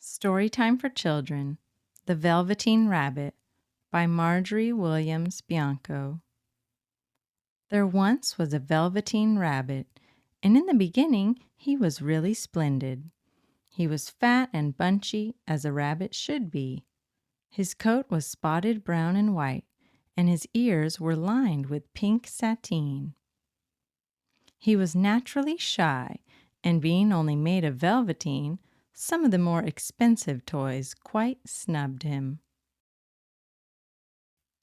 Storytime for Children, The Velveteen Rabbit by Margery Williams Bianco. There once was a Velveteen Rabbit, and in the beginning he was really splendid. He was fat and bunchy, as a rabbit should be. His coat was spotted brown and white, and his ears were lined with pink sateen. He was naturally shy, and being only made of velveteen, some of the more expensive toys quite snubbed him.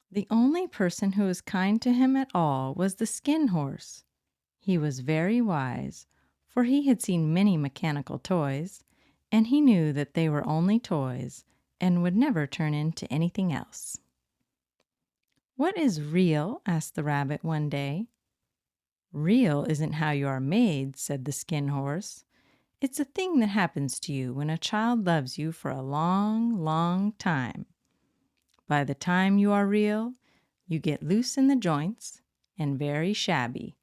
The only person who was kind to him at all was the Skin Horse. He was very wise, for he had seen many mechanical toys, and he knew that they were only toys and would never turn into anything else. "What is real?" asked the rabbit one day. "Real isn't how you are made," said the Skin Horse. "It's a thing that happens to you when a child loves you for a long, long time. By the time you are real, you get loose in the joints and very shabby.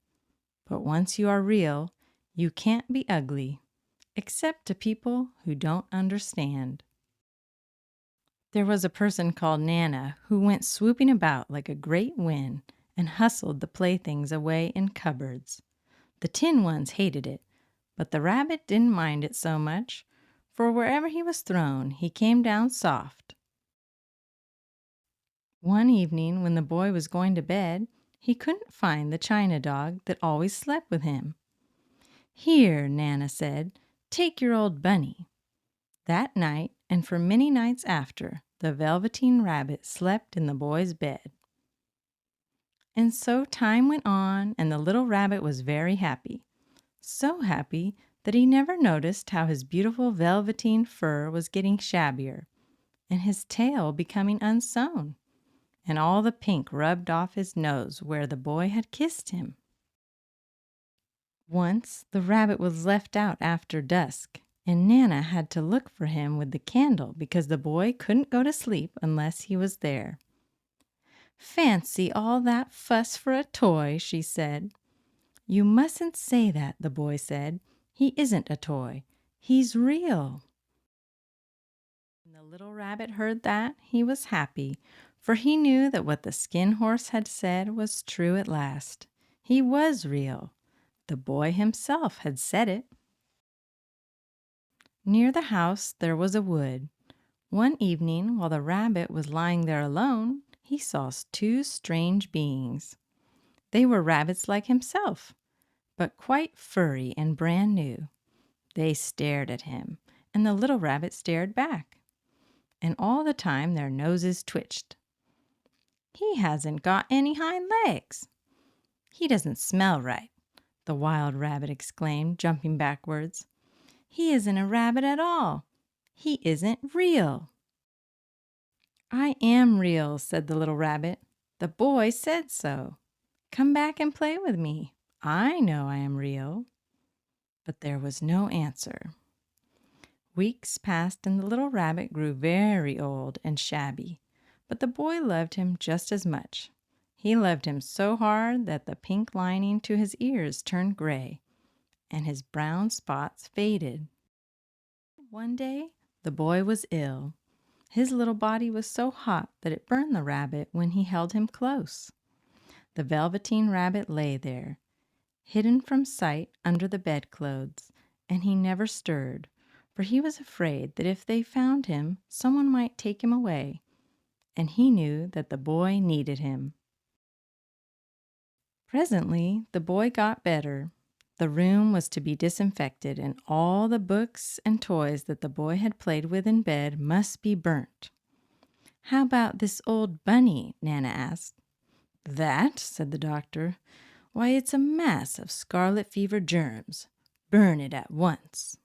But once you are real, you can't be ugly, except to people who don't understand." There was a person called Nana who went swooping about like a great wind and hustled the playthings away in cupboards. The tin ones hated it, but the rabbit didn't mind it so much, for wherever he was thrown, he came down soft. One evening, when the boy was going to bed, he couldn't find the china dog that always slept with him. "Here," Nana said, "take your old bunny." That night, and for many nights after, the Velveteen Rabbit slept in the boy's bed. And so time went on, and the little rabbit was very happy. So happy that he never noticed how his beautiful velveteen fur was getting shabbier, and his tail becoming unsewn, and all the pink rubbed off his nose where the boy had kissed him. Once the rabbit was left out after dusk, and Nana had to look for him with the candle because the boy couldn't go to sleep unless he was there. "Fancy all that fuss for a toy," she said. "You mustn't say that," the boy said. "He isn't a toy. He's real." When the little rabbit heard that, he was happy, for he knew that what the Skin Horse had said was true at last. He was real. The boy himself had said it. Near the house there was a wood. One evening, while the rabbit was lying there alone, he saw two strange beings. They were rabbits like himself, but quite furry and brand new. They stared at him, and the little rabbit stared back. And all the time their noses twitched. "He hasn't got any hind legs. He doesn't smell right," the wild rabbit exclaimed, jumping backwards. "He isn't a rabbit at all. He isn't real." "I am real," said the little rabbit. "The boy said so. Come back and play with me. I know I am real." But there was no answer. Weeks passed and the little rabbit grew very old and shabby, but the boy loved him just as much. He loved him so hard that the pink lining to his ears turned gray, and his brown spots faded. One day, the boy was ill. His little body was so hot that it burned the rabbit when he held him close. The Velveteen Rabbit lay there, hidden from sight under the bedclothes, and he never stirred, for he was afraid that if they found him, someone might take him away, and he knew that the boy needed him. Presently, the boy got better. The room was to be disinfected, and all the books and toys that the boy had played with in bed must be burnt. "How about this old bunny?" Nana asked. "That?" said the doctor. "Why, it's a mass of scarlet fever germs. Burn it at once."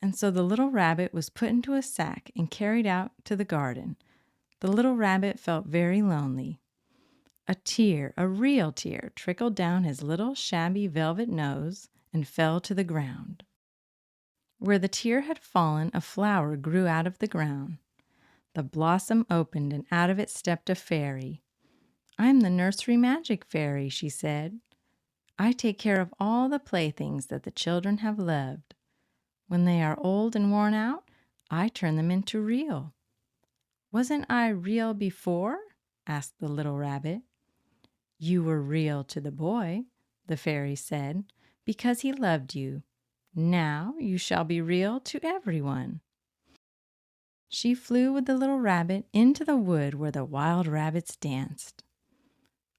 And so the little rabbit was put into a sack and carried out to the garden. The little rabbit felt very lonely. A tear, a real tear, trickled down his little shabby velvet nose and fell to the ground. Where the tear had fallen, a flower grew out of the ground. The blossom opened, and out of it stepped a fairy. "I'm the nursery magic fairy," she said. "I take care of all the playthings that the children have loved. When they are old and worn out, I turn them into real." "Wasn't I real before?" asked the little rabbit. "You were real to the boy," the fairy said, "because he loved you. Now you shall be real to everyone." She flew with the little rabbit into the wood where the wild rabbits danced.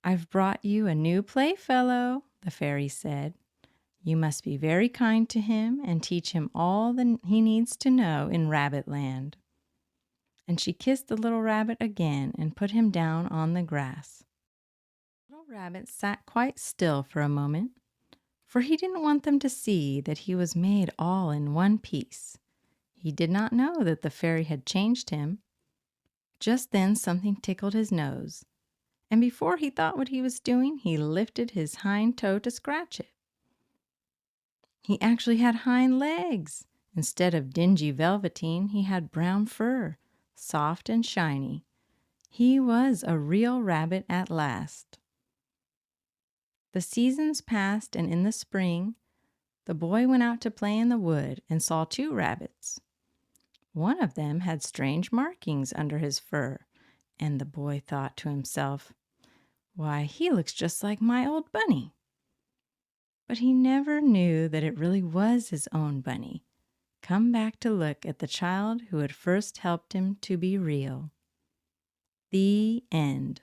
"I've brought you a new playfellow," the fairy said. "You must be very kind to him and teach him all he needs to know in Rabbit Land." And she kissed the little rabbit again and put him down on the grass. The little rabbit sat quite still for a moment, for he didn't want them to see that he was made all in one piece. He did not know that the fairy had changed him. Just then something tickled his nose, and before he thought what he was doing, he lifted his hind toe to scratch it. He actually had hind legs. Instead of dingy velveteen, he had brown fur, soft and shiny. He was a real rabbit at last. The seasons passed, and in the spring, the boy went out to play in the wood and saw two rabbits. One of them had strange markings under his fur, and the boy thought to himself, "Why, he looks just like my old bunny." But he never knew that it really was his own bunny, come back to look at the child who had first helped him to be real. The end.